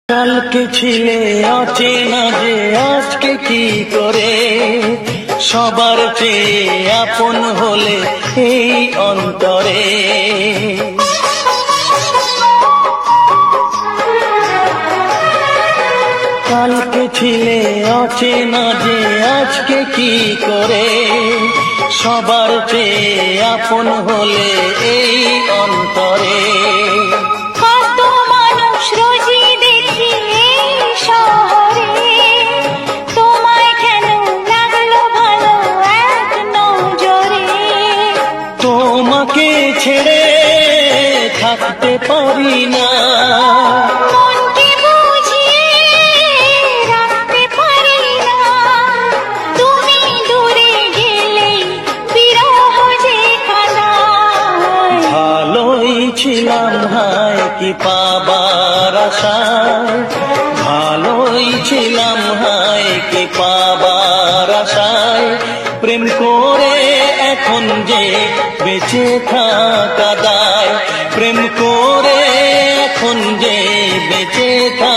কালকে ছিলে অচেনা যে আজকে কি করে সবার চেয়ে আপন হলে এই অন্তরে। কালকে ছিলে অচেনা যে আজকে কি করে সবার চেয়ে আপন হলে এই অন্তরে। তোমাকে ছেড়ে থাকতে পারি না, মনকে বুঝিয়ে রাখতে পারি না, তুমি দূরে গেলে বিরহ যে কাঁদায়। ভালোই ছিলাম হায় কি পাবার আশায়, ভালোই ছিলাম হায় কি পাবার আশায়, প্রেম করে এখন যে বেঁচে থাকা দায়, প্রেম করে এখন যে বেঁচে থাকা